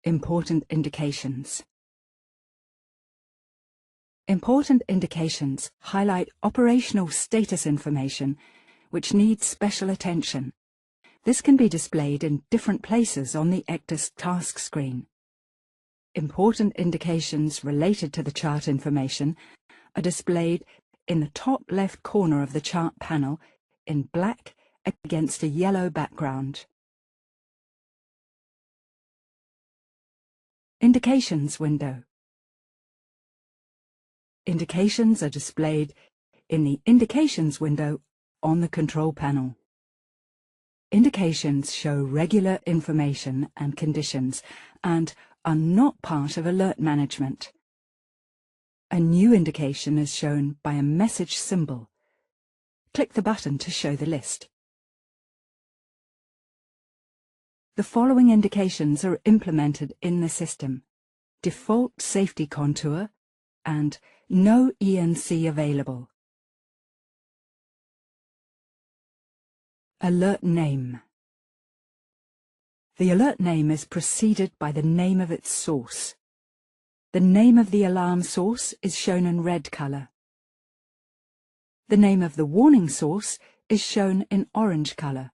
Important indications. Important indications highlight operational status information which needs special attention. This can be displayed in different places on the Ecdis task screen. Important indications related to the chart information are displayed in the top left corner of the chart panel in black against a yellow background. Indications window. Indications are displayed in the Indications window on the control panel. Indications show regular information and conditions and are not part of alert management. A new indication is shown by a message symbol. Click the button to show the list. The following indications are implemented in the system: Default Safety Contour and No ENC Available. Alert name. The alert name is preceded by the name of its source. The name of the alarm source is shown in red color. The name of the warning source is shown in orange color.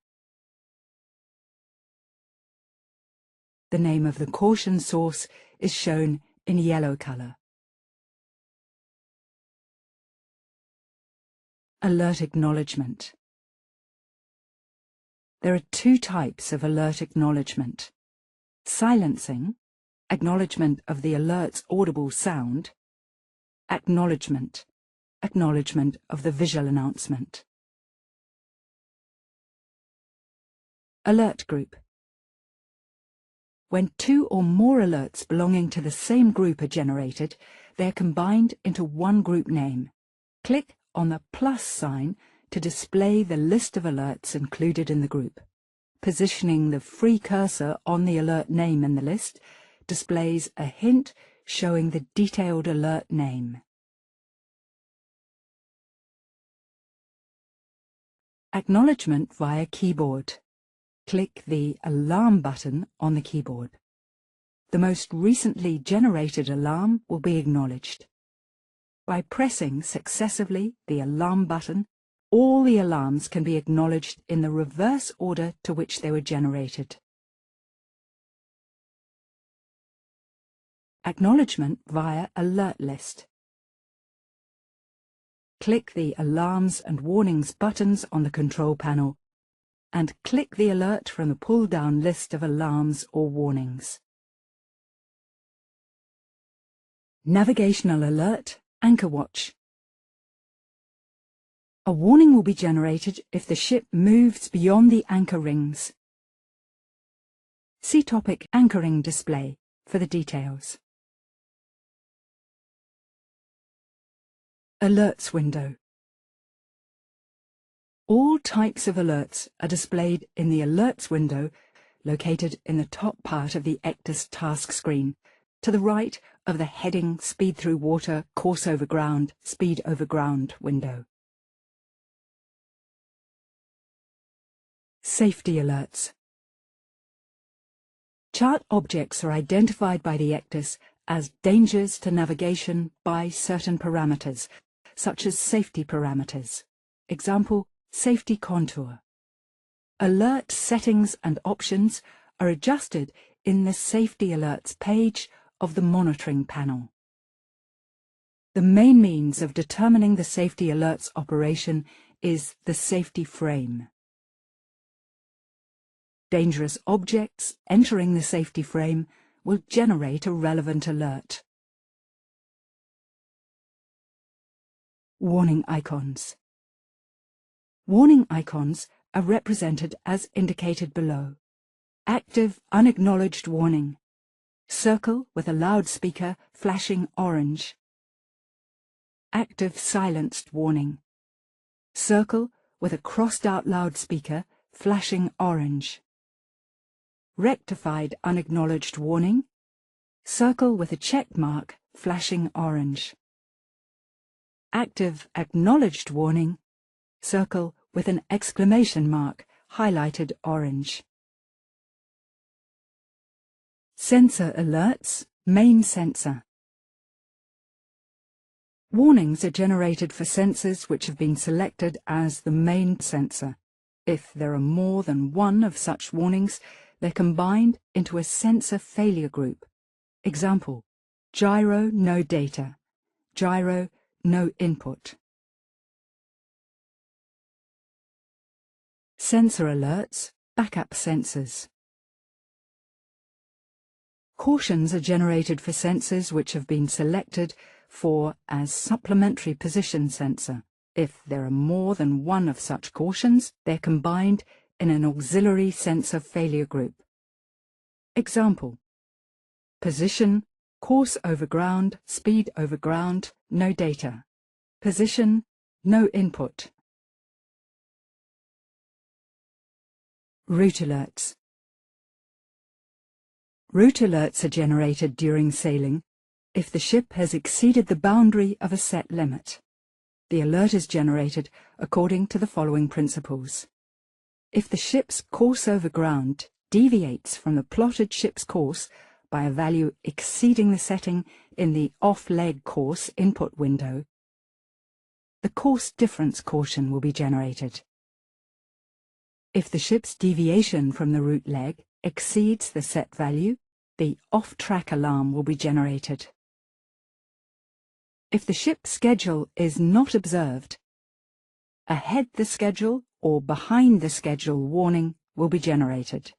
The name of the caution source is shown in yellow color. Alert acknowledgement. There are two types of alert acknowledgement: silencing, acknowledgement of the alert's audible sound; acknowledgement, acknowledgement of the visual announcement. Alert group. When two or more alerts belonging to the same group are generated, they are combined into one group name. Click on the plus sign to display the list of alerts included in the group. Positioning the free cursor on the alert name in the list displays a hint showing the detailed alert name. Acknowledgement via keyboard. Click the Alarm button on the keyboard. The most recently generated alarm will be acknowledged. By pressing successively the Alarm button, all the alarms can be acknowledged in the reverse order to which they were generated. Acknowledgement via Alert List. Click the Alarms and Warnings buttons on the control panel and click the alert from the pull-down list of alarms or warnings. Navigational Alert, Anchor Watch. A warning will be generated if the ship moves beyond the anchor rings. See topic Anchoring Display for the details. Alerts window. All types of alerts are displayed in the Alerts window located in the top part of the Ecdis task screen, to the right of the heading Speed Through Water, Course Over Ground, Speed Over Ground window. Safety alerts. Chart objects are identified by the Ecdis as dangers to navigation by certain parameters, such as safety parameters. Example, safety contour. Alert settings and options are adjusted in the Safety Alerts page of the monitoring panel. The main means of determining the safety alerts operation is the safety frame. Dangerous objects entering the safety frame will generate a relevant alert. Warning icons. Warning icons are represented as indicated below. Active unacknowledged warning. Circle with a loudspeaker flashing orange. Active silenced warning. Circle with a crossed-out loudspeaker flashing orange. Rectified unacknowledged warning. Circle with a check mark flashing orange. Active acknowledged warning. Circle with an exclamation mark highlighted orange. Sensor alerts, main sensor. Warnings are generated for sensors which have been selected as the main sensor. If there are more than one of such warnings, they're combined into a sensor failure group. Example: gyro, no data. Gyro, no input. Sensor alerts, backup sensors. Cautions are generated for sensors which have been selected for as supplementary position sensor. If there are more than one of such cautions, they're combined in an auxiliary sensor failure group. Example: position, course over ground, speed over ground, no data. Position, no input. Route alerts. Route alerts are generated during sailing if the ship has exceeded the boundary of a set limit. The alert is generated according to the following principles. If the ship's course over ground deviates from the plotted ship's course by a value exceeding the setting in the off-leg course input window, the course difference caution will be generated. If the ship's deviation from the route leg exceeds the set value, the off-track alarm will be generated. If the ship's schedule is not observed, ahead the schedule or behind the schedule warning will be generated.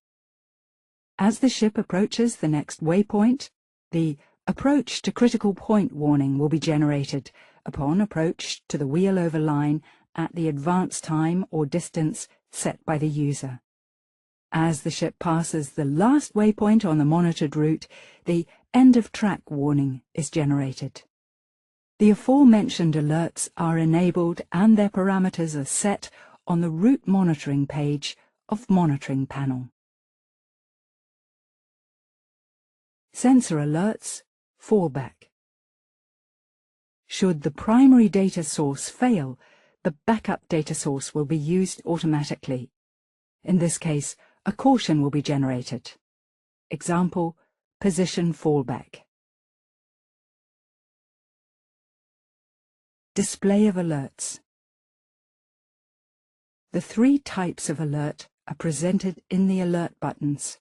As the ship approaches the next waypoint, the approach to critical point warning will be generated upon approach to the wheel over line at the advance time or distance set by the user. As the ship passes the last waypoint on the monitored route, the end of track warning is generated. The aforementioned alerts are enabled and their parameters are set on the route monitoring page of Monitoring Panel. Sensor alerts, fallback. Should the primary data source fail, the backup data source will be used automatically. In this case, a caution will be generated. Example: position fallback. Display of alerts. The three types of alert are presented in the alert buttons.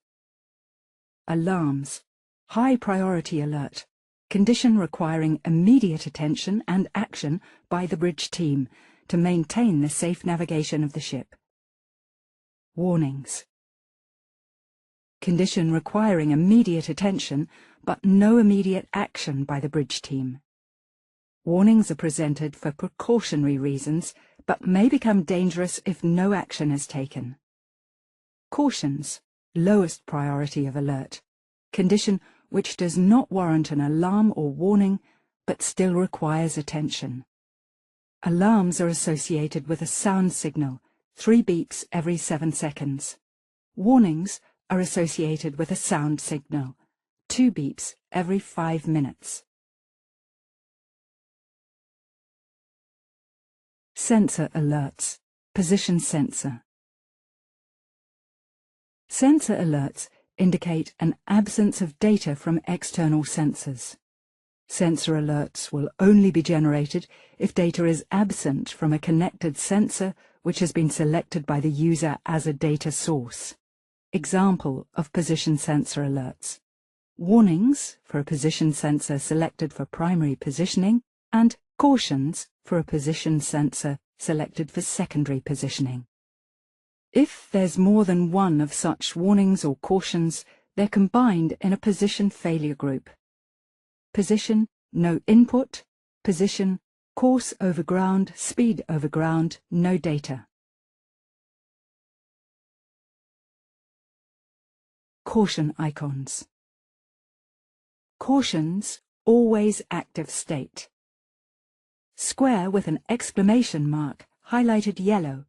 Alarms, high priority alert, condition requiring immediate attention and action by the bridge team to maintain the safe navigation of the ship. Warnings, condition requiring immediate attention but no immediate action by the bridge team. Warnings are presented for precautionary reasons but may become dangerous if no action is taken. Cautions, lowest priority of alert, condition which does not warrant an alarm or warning but still requires attention. Alarms are associated with a sound signal, 3 beeps every 7 seconds. Warnings are associated with a sound signal, 2 beeps every 5 minutes. Sensor alerts, position sensor. Sensor alerts indicate an absence of data from external sensors. Sensor alerts will only be generated if data is absent from a connected sensor which has been selected by the user as a data source. Example of position sensor alerts: warnings for a position sensor selected for primary positioning, and cautions for a position sensor selected for secondary positioning. If there's more than one of such warnings or cautions, they're combined in a position failure group. Position, no input. Position, course over ground, speed over ground, no data. Caution icons. Cautions, always active state. Square with an exclamation mark, highlighted yellow.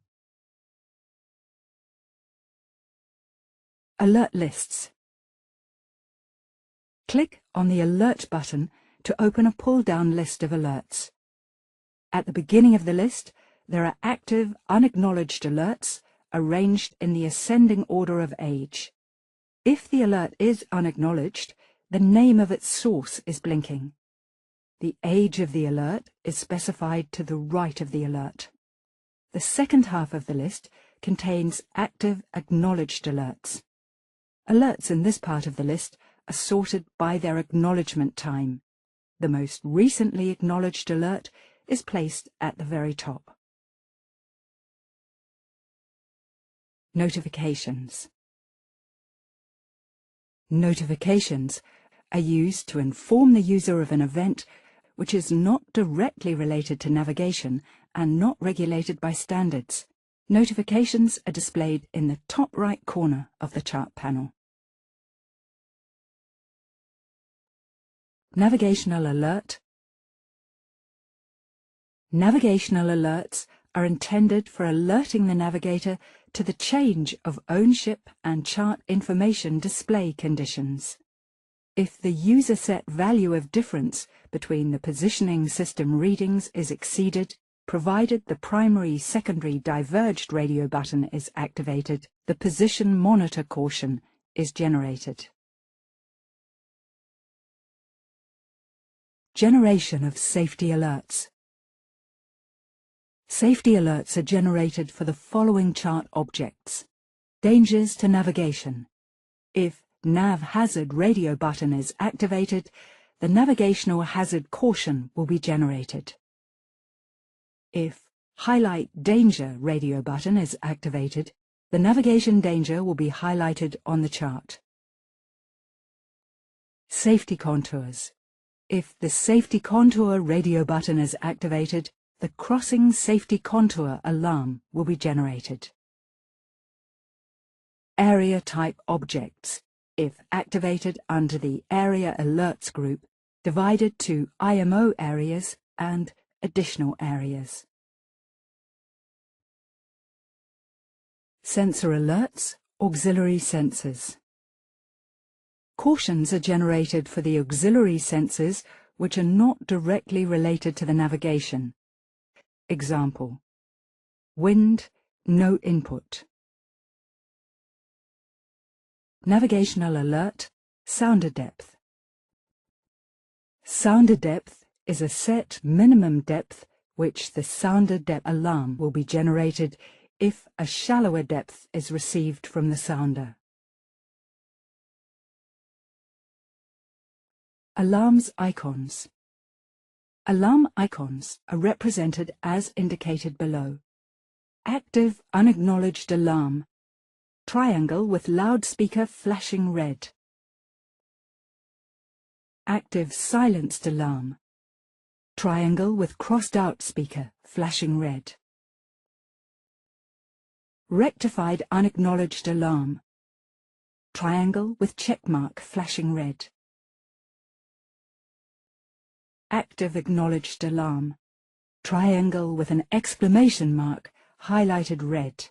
Alert lists. Click on the Alert button to open a pull-down list of alerts. At the beginning of the list, there are active, unacknowledged alerts arranged in the ascending order of age. If the alert is unacknowledged, the name of its source is blinking. The age of the alert is specified to the right of the alert. The second half of the list contains active acknowledged alerts. Alerts in this part of the list are sorted by their acknowledgement time. The most recently acknowledged alert is placed at the very top. Notifications. Notifications are used to inform the user of an event which is not directly related to navigation and not regulated by standards. Notifications are displayed in the top right corner of the chart panel. Navigational alert. Navigational alerts are intended for alerting the navigator to the change of ownership and chart information display conditions. If the user set value of difference between the positioning system readings is exceeded, provided the primary-secondary diverged radio button is activated, the position monitor caution is generated. Generation of safety alerts. Safety alerts are generated for the following chart objects. Dangers to navigation. If Nav Hazard radio button is activated, the navigational hazard caution will be generated. If Highlight Danger radio button is activated, the navigation danger will be highlighted on the chart. Safety contours. If the Safety Contour radio button is activated, the Crossing Safety Contour alarm will be generated. Area Type Objects. If activated under the Area Alerts group, divided to IMO areas and additional areas. Sensor alerts, auxiliary sensors. Cautions are generated for the auxiliary sensors which are not directly related to the navigation. Example: wind, no input. Navigational alert, sounder depth. Sounder depth is a set minimum depth which the sounder depth alarm will be generated if a shallower depth is received from the sounder. Alarms icons. Alarm icons are represented as indicated below. Active unacknowledged alarm. Triangle with loudspeaker flashing red. Active silenced alarm. Triangle with crossed out speaker flashing red. Rectified unacknowledged alarm. Triangle with checkmark flashing red. Active acknowledged alarm. Triangle with an exclamation mark highlighted red.